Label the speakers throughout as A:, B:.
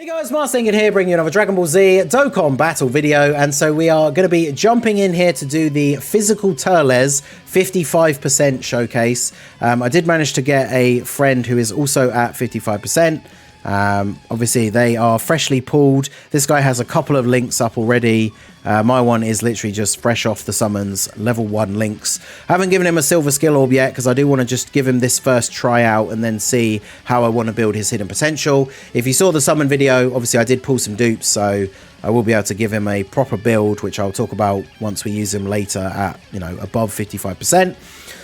A: Hey guys, Marstingen here, bringing you another Dragon Ball Z Dokkan battle video, and so we are going to be jumping in here to do the physical Turles 55% showcase. I did manage to get a friend who is also at 55%. Obviously they are freshly pulled. This guy has a couple of links up already. My one is literally just fresh off the summons, level 1 links. I haven't given him a silver skill orb yet because I do want to just give him this first tryout and then see how I want to build his hidden potential. If you saw the summon video, obviously I did pull some dupes, so I will be able to give him a proper build, which I'll talk about once we use him later at, you know, above 55%.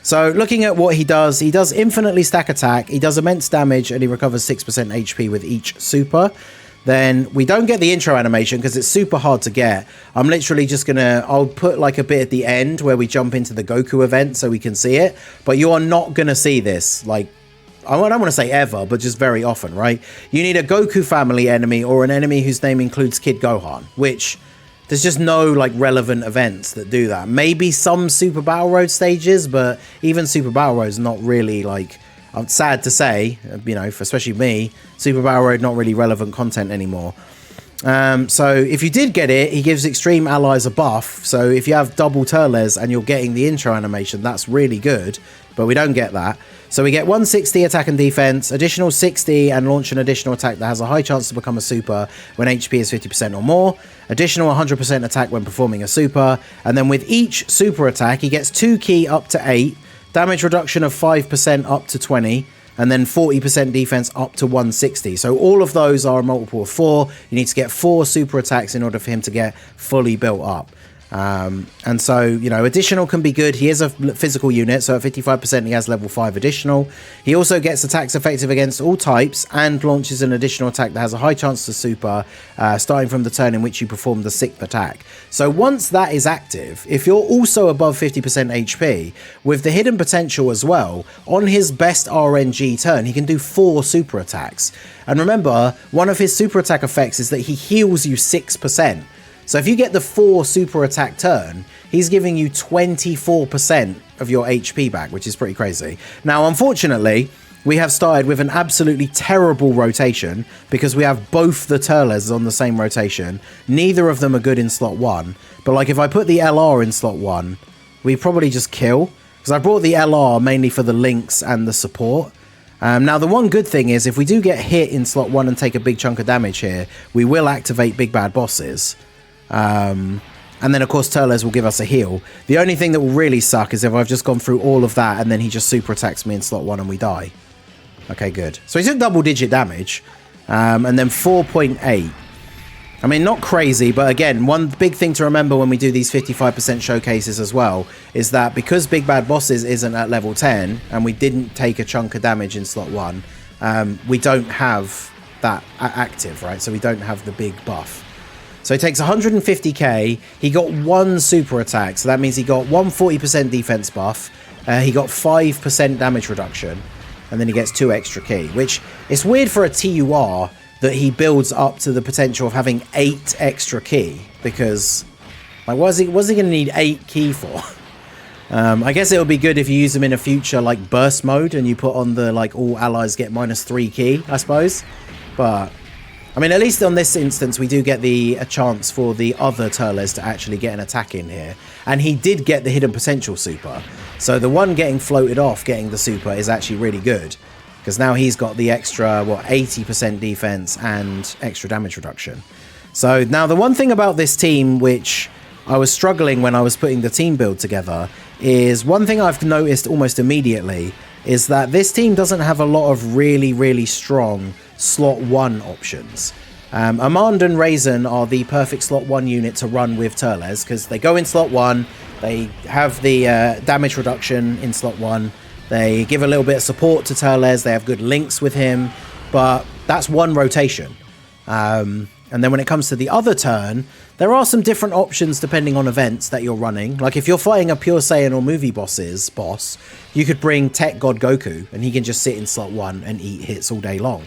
A: So looking at what he does infinitely stack attack, he does immense damage, and he recovers 6% HP with each super. Then we don't get the intro animation because it's super hard to get. I'm literally just gonna, I'll put like a bit at the end where we jump into the Goku event so we can see it, but you are not gonna see this, like, I don't want to say ever, but just very often, right? You need a Goku family enemy or an enemy whose name includes Kid Gohan, which there's just no like relevant events that do that. Maybe some Super Battle Road stages, but even Super Battle Road is not really like, I'm sad to say, you know, for especially me, Super Battle Road not really relevant content anymore. So if you did get it, he gives extreme allies a buff. So if you have double Turles and you're getting the intro animation, that's really good, but we don't get that. So we get 160 attack and defense, additional 60 and launch an additional attack that has a high chance to become a super when HP is 50% or more, additional 100% attack when performing a super, and then with each super attack he gets 2 ki up to 8, damage reduction of 5% up to 20, and then 40% defense up to 160. So all of those are a multiple of 4. You need to get 4 super attacks in order for him to get fully built up. And so, you know, additional can be good. He is a physical unit, so at 55% he has level 5 additional. He also gets attacks effective against all types and launches an additional attack that has a high chance to super, starting from the turn in which you perform the 6th attack. So once that is active, if you're also above 50% HP, with the hidden potential as well, on his best RNG turn, he can do 4 super attacks. And remember, one of his super attack effects is that he heals you 6%. So if you get the 4 super attack turn, he's giving you 24% of your HP back, which is pretty crazy. Now, unfortunately, we have started with an absolutely terrible rotation because we have both the Turles on the same rotation. Neither of them are good in slot 1. But like if I put the LR in slot 1, we probably just kill. Because I brought the LR mainly for the links and the support. Now, the one good thing is if we do get hit in slot 1 and take a big chunk of damage here, we will activate big bad bosses. And then of course Turles will give us a heal. The only thing that will really suck is if I've just gone through all of that and then he just super attacks me in slot 1 and we die. Okay, good. So he took double digit damage, and then 4.8. I mean, not crazy, but again, one big thing to remember when we do these 55% showcases as well is that because Big Bad Bosses isn't at level 10 and we didn't take a chunk of damage in slot 1, we don't have that active, right? So we don't have the big buff. So he takes 150k, he got 1 super attack, so that means he got 140% defense buff, he got 5% damage reduction, and then he gets 2 extra ki, which is weird for a TUR that he builds up to the potential of having 8 extra ki, because, like, what's he going to need 8 ki for? I guess it would be good if you use them in a future, like, burst mode, and you put on the, like, all allies get -3 ki, I suppose, but I mean, at least on this instance, we do get a chance for the other Turles to actually get an attack in here. And he did get the hidden potential super. So the one getting floated off, getting the super, is actually really good. Because now he's got the extra, what, 80% defense and extra damage reduction. So now the one thing about this team, which I was struggling when I was putting the team build together, is one thing I've noticed almost immediately is that this team doesn't have a lot of really, really strong slot 1 options. Amand and Raisin are the perfect slot 1 unit to run with Turles because they go in slot 1, they have the damage reduction in slot 1, they give a little bit of support to Turles, they have good links with him, but that's one rotation. And then when it comes to the other turn, there are some different options depending on events that you're running. Like if you're fighting a Pure Saiyan or movie boss, you could bring Tech God Goku and he can just sit in slot 1 and eat hits all day long.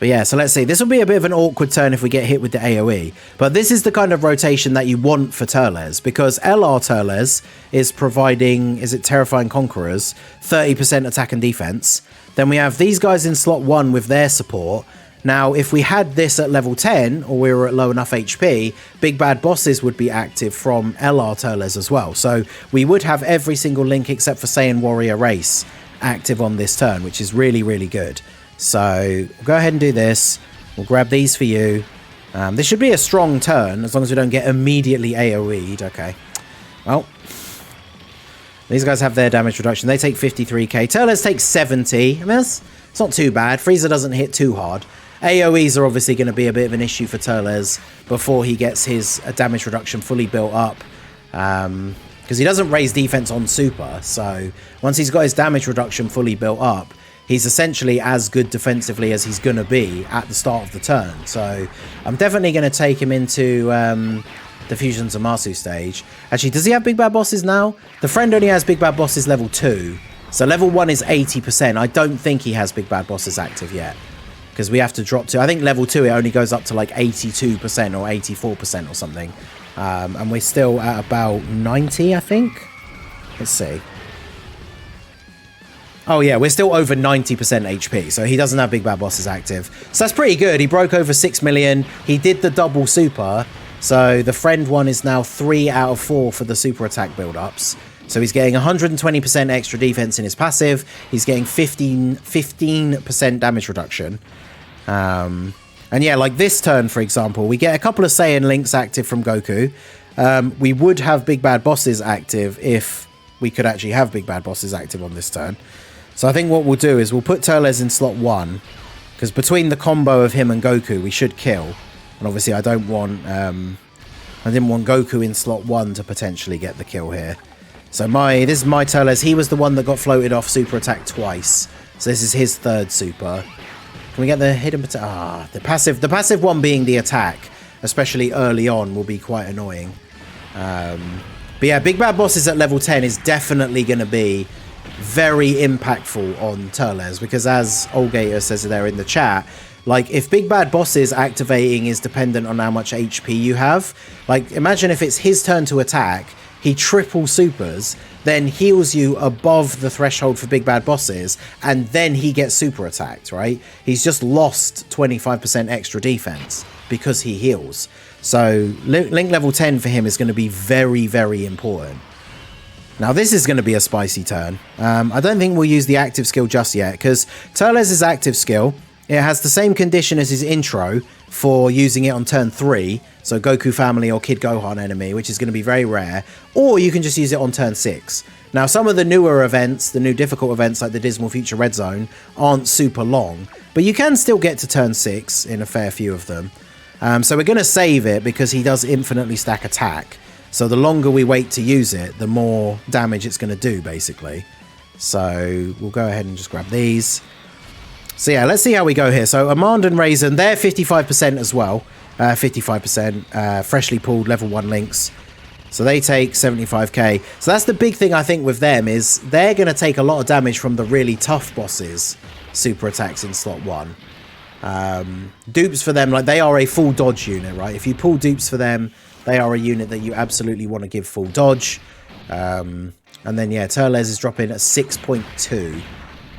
A: But yeah, so let's see. This will be a bit of an awkward turn if we get hit with the AoE. But this is the kind of rotation that you want for Turles, because LR Turles is providing, is it Terrifying Conquerors, 30% attack and defense. Then we have these guys in slot 1 with their support. Now, if we had this at level 10, or we were at low enough HP, Big Bad Bosses would be active from LR Turles as well. So we would have every single link except for Saiyan Warrior Race active on this turn, which is really, really good. So we'll go ahead and do this. We'll grab these for you. This should be a strong turn, as long as we don't get immediately AoE'd. Okay. Well, these guys have their damage reduction. They take 53k. Turles take 70. I mean, it's not too bad. Frieza doesn't hit too hard. AoEs are obviously going to be a bit of an issue for Turles before he gets his damage reduction fully built up. Because he doesn't raise defense on super. So once he's got his damage reduction fully built up, he's essentially as good defensively as he's going to be at the start of the turn. So I'm definitely going to take him into the Fusion Zamasu stage. Actually, does he have Big Bad Bosses now? The friend only has Big Bad Bosses level 2. So level 1 is 80%. I don't think he has Big Bad Bosses active yet, because we have to drop to, I think level 2 it only goes up to like 82% or 84% or something. And we're still at about 90, I think. Let's see. Oh yeah, we're still over 90% HP, so he doesn't have Big Bad Bosses active. So that's pretty good. He broke over 6 million. He did the double super. So the friend one is now 3 out of 4 for the super attack build-ups. So he's getting 120% extra defense in his passive. He's getting 15% damage reduction. And yeah, like this turn, for example, we get a couple of Saiyan links active from Goku. We would have Big Bad Bosses active if we could actually have Big Bad Bosses active on this turn. So I think what we'll do is we'll put Turles in slot 1, because between the combo of him and Goku, we should kill. And obviously I didn't want Goku in slot 1 to potentially get the kill here. So this is my Turles. He was the one that got floated off super attack twice. So this is his third super. Can we get the hidden the passive one being the attack, especially early on, will be quite annoying. But yeah, Big Bad Bosses at level 10 is definitely going to be very impactful on Turles, because as Olgator says there in the chat, like if Big Bad Bosses activating is dependent on how much HP you have, like imagine if it's his turn to attack, he triple supers, then heals you above the threshold for Big Bad Bosses, and then he gets super attacked, right? He's just lost 25% extra defense because he heals. So Link level 10 for him is going to be very, very important. Now this is going to be a spicy turn. I don't think we'll use the active skill just yet, because Turles' active skill, it has the same condition as his intro for using it on turn 3, so Goku family or Kid Gohan enemy, which is going to be very rare, or you can just use it on turn 6. Now some of the newer events, the new difficult events like the Dismal Future Red Zone, aren't super long, but you can still get to turn 6 in a fair few of them. So we're going to save it because he does infinitely stack attack. So the longer we wait to use it, the more damage it's going to do, basically. So we'll go ahead and just grab these. So yeah, let's see how we go here. So Amand and Raisin, they're 55% as well. 55% freshly pulled level 1 links. So they take 75k. So that's the big thing I think with them, is they're going to take a lot of damage from the really tough bosses' super attacks in slot 1. Dupes for them, like they are a full dodge unit, right? If you pull dupes for them, they are a unit that you absolutely want to give full dodge. And then yeah, Turles is dropping at 6.2.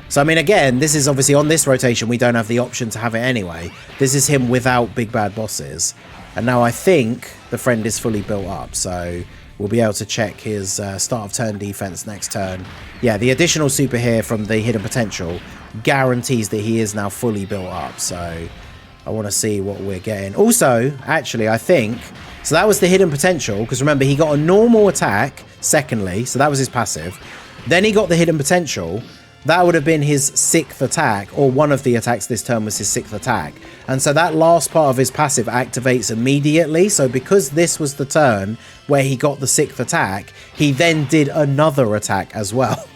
A: So I mean, again, this is obviously on this rotation, we don't have the option to have it anyway. This is him without Big Bad Bosses. And now I think the friend is fully built up, so we'll be able to check his start of turn defense next turn. Yeah, the additional super here from the hidden potential guarantees that he is now fully built up, so I want to see what we're getting. Also, actually, I think, so that was the hidden potential, because remember, he got a normal attack, secondly, so that was his passive. Then he got the hidden potential. That would have been his 6th attack, or one of the attacks this turn was his 6th attack. And so that last part of his passive activates immediately. So because this was the turn where he got the 6th attack, he then did another attack as well.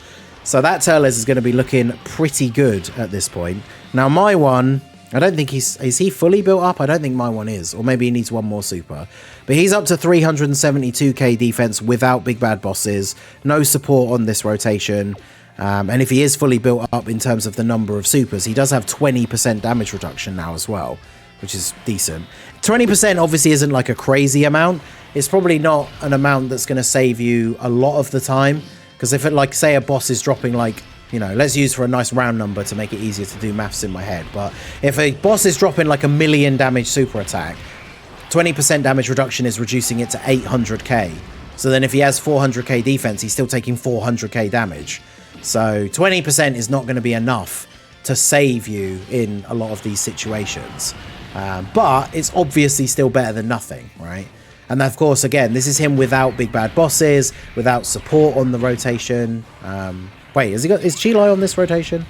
A: So that Turles is going to be looking pretty good at this point. Now my one, I don't think is he fully built up? I don't think my one is, or maybe he needs one more super. But he's up to 372k defense without Big Bad Bosses. No support on this rotation. And if he is fully built up in terms of the number of supers, he does have 20% damage reduction now as well, which is decent. 20% obviously isn't like a crazy amount. It's probably not an amount that's going to save you a lot of the time, because if it, like, say a boss is dropping like you know, let's use for a nice round number to make it easier to do maths in my head. But if a boss is dropping like 1,000,000 damage super attack, 20% damage reduction is reducing it to 800k. So then if he has 400k defense, he's still taking 400k damage. So 20% is not going to be enough to save you in a lot of these situations. But it's obviously still better than nothing, right? And of course, again, this is him without big bad bosses, without support on the rotation. Wait, is Chilai on this rotation?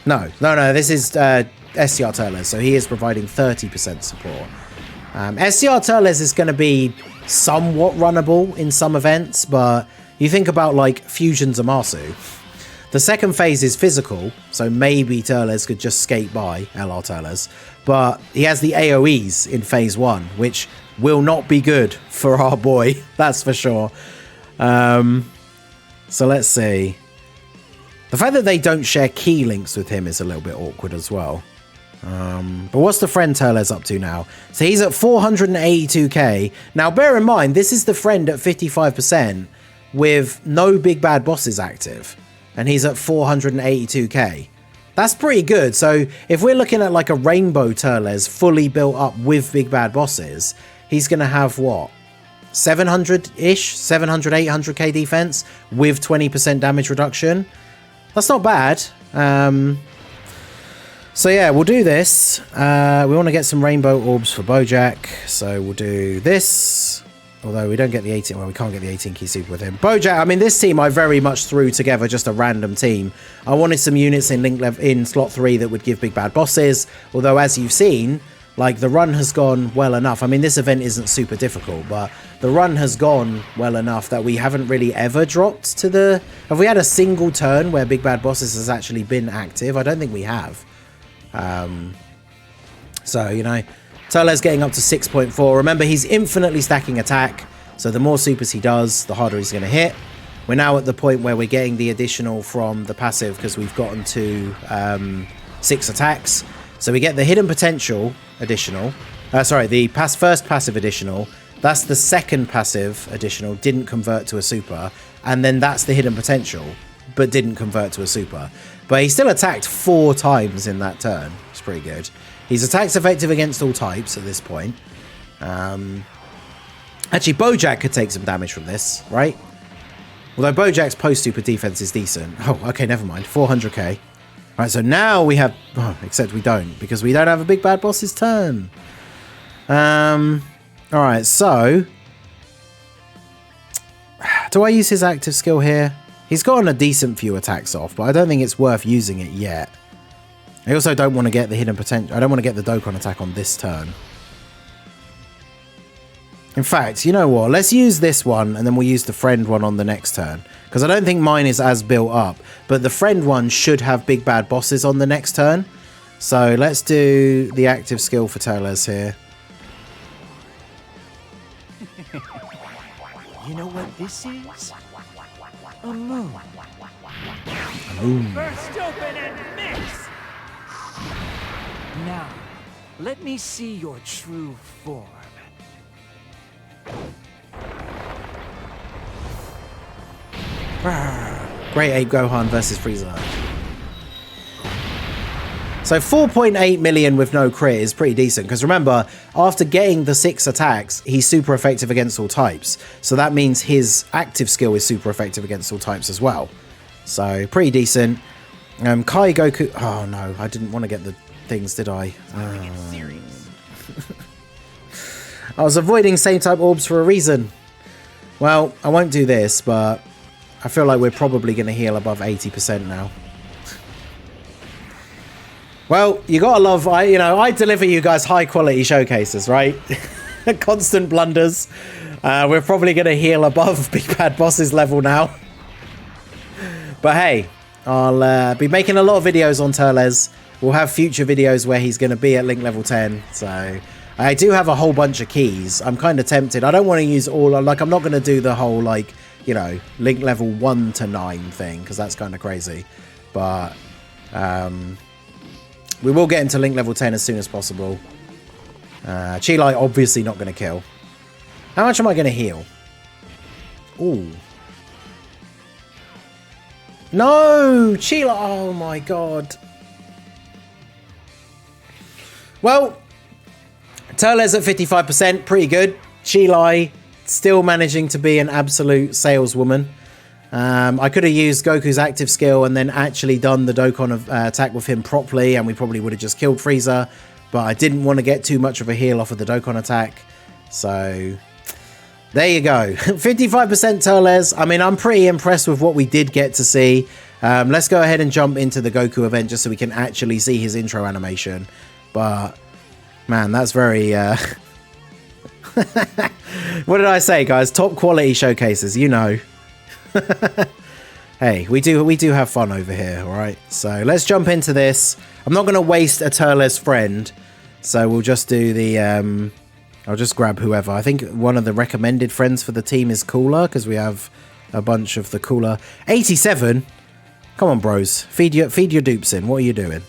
A: No, this is SCR Turles, so he is providing 30% support. SCR Turles is going to be somewhat runnable in some events, but you think about like Fusion Zamasu. The second phase is physical, so maybe Turles could just skate by LR Turles, but he has the AoEs in phase 1, which will not be good for our boy, that's for sure. So let's see. The fact that they don't share key links with him is a little bit awkward as well. But what's the friend Turles up to now? So he's at 482k. Now bear in mind, this is the friend at 55% with no big bad bosses active. And he's at 482k. That's pretty good. So if we're looking at like a Rainbow Turles fully built up with big bad bosses, he's going to have what? 700-ish? 700, 800k defense with 20% damage reduction. That's not bad. So yeah, we'll do this. We want to get some rainbow orbs for Bojack. So we'll do this. Although we don't get the 18, well, we can't get the 18 key super with him. Bojack, I mean, this team I very much threw together just a random team. I wanted some units in slot 3 that would give big bad bosses. Although, as you've seen, like, the run has gone well enough. I mean, this event isn't super difficult, but the run has gone well enough that we haven't really ever dropped to the... Have we had a single turn where big bad bosses has actually been active? I don't think we have. So, you know... Turles getting up to 6.4. Remember, he's infinitely stacking attack, so the more supers he does, the harder he's going to hit. We're now at the point where we're getting the additional from the passive because we've gotten to 6 attacks. So we get the hidden potential additional. The first passive additional. That's the second passive additional, didn't convert to a super. And then that's the hidden potential, but didn't convert to a super. But he still attacked 4 times in that turn. It's pretty good. He's attacks effective against all types at this point. Actually, Bojack could take some damage from this, right? Although Bojack's post-super defense is decent. Oh, okay, never mind. 400k. Right, so now we have... Oh, except we don't, because we don't have a big bad boss's turn. Alright, so... Do I use his active skill here? He's gotten a decent few attacks off, but I don't think it's worth using it yet. I also don't want to get the hidden potential. I don't want to get the Dokkan attack on this turn. In fact, you know what? Let's use this one, and then we'll use the friend one on the next turn. Because I don't think mine is as built up. But the friend one should have big bad bosses on the next turn. So let's do the active skill for Turles here.
B: You know what this is? A moon.
A: A moon.
B: Burst open and mix! Now, let me see your true form.
A: Great Ape Gohan versus Frieza. So 4.8 million with no crit is pretty decent, because remember, after getting the 6 attacks, he's super effective against all types. So that means his active skill is super effective against all types as well. So pretty decent. Kai Goku... Oh no, I didn't want to get the things, did I? I was avoiding same type orbs for a reason. Well, I won't do this, but I feel like we're probably going to heal above 80% now. Well, you gotta love, I deliver you guys high quality showcases, right? Constant blunders. We're probably gonna heal above Big Bad Boss's level now. But hey, I'll be making a lot of videos on Turles. We'll have future videos where he's gonna be at Link level 10. So I do have a whole bunch of keys. I'm kind of tempted. I don't want to use all, like, I'm not gonna do the whole, like, Link level 1 to 9 thing, because that's kind of crazy. But, we will get into Link level 10 as soon as possible. Chilai obviously not going to kill. How much am I going to heal? Ooh. No, Sheila. Oh my god. Well, Turles at 55%, pretty good. Sheila still managing to be an absolute saleswoman. I could have used Goku's active skill and then actually done the Dokkan attack with him properly, and we probably would have just killed Frieza. But I didn't want to get too much of a heal off of the Dokkan attack. So there you go. 55% Turles. I mean, I'm pretty impressed with what we did get to see. Let's go ahead and jump into the Goku event just so we can actually see his intro animation. But man, that's very what did I say, guys? Top quality showcases, you know. Hey, we do have fun over here, all right? So let's jump into this. I'm not going to waste a Turles friend, so we'll just do the I'll just grab whoever. I think one of the recommended friends for the team is Cooler, because we have a bunch of the Cooler. 87. Come on, bros. Feed your dupes in. What are you doing?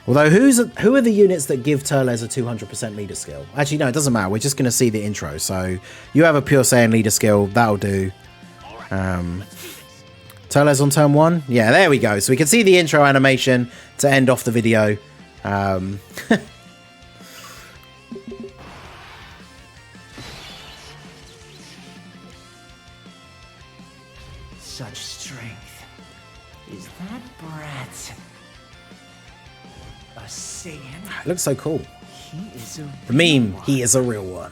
A: Although, who are the units that give Turles a 200% leader skill? Actually, no, it doesn't matter. We're just going to see the intro. So you have a Pure Saiyan leader skill. That'll do. Turles on turn 1. Yeah, there we go. So we can see the intro animation to end off the video.
B: Such strength. Is that brat a Saiyan?
A: It looks so cool.
B: He is a
A: The meme, he is a real one.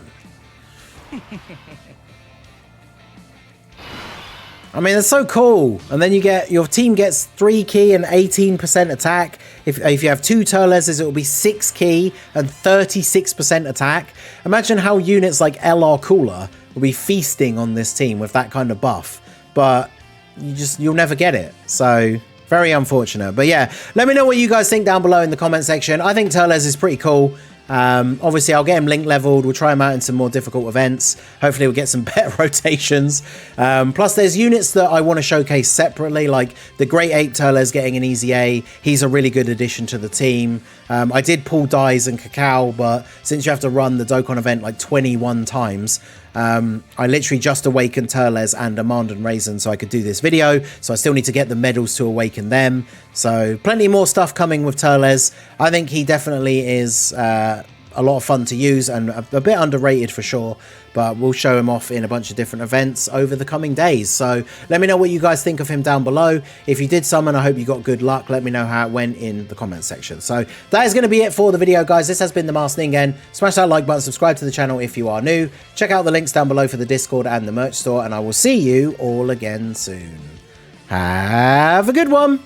A: I mean, it's so cool. And then you get, your team gets 3 key and 18% attack. If you have 2 Turleses, it will be 6 key and 36% attack. Imagine how units like LR Cooler will be feasting on this team with that kind of buff. But you'll never get it. So very unfortunate. But yeah, let me know what you guys think down below in the comment section. I think Turles is pretty cool. Obviously I'll get him link leveled. We'll try him out in some more difficult events. Hopefully we'll get some better rotations. Plus there's units that I want to showcase separately, like the Great Ape Turles getting an easy A. He's a really good addition to the team. I did pull Dyes and Cacao, but since you have to run the Dokkan event like 21 times, I literally just awakened Turles and Amand and Raisin so I could do this video. So I still need to get the medals to awaken them. So plenty more stuff coming with Turles. I think he definitely is a lot of fun to use and a bit underrated for sure. But we'll show him off in a bunch of different events over the coming days. So let me know what you guys think of him down below. If you did summon, I hope you got good luck. Let me know how it went in the comment section. So that is going to be it for the video, guys. This has been the Masked Ningen. Smash that like button, subscribe to the channel if you are new. Check out the links down below for the Discord and the merch store. And I will see you all again soon. Have a good one.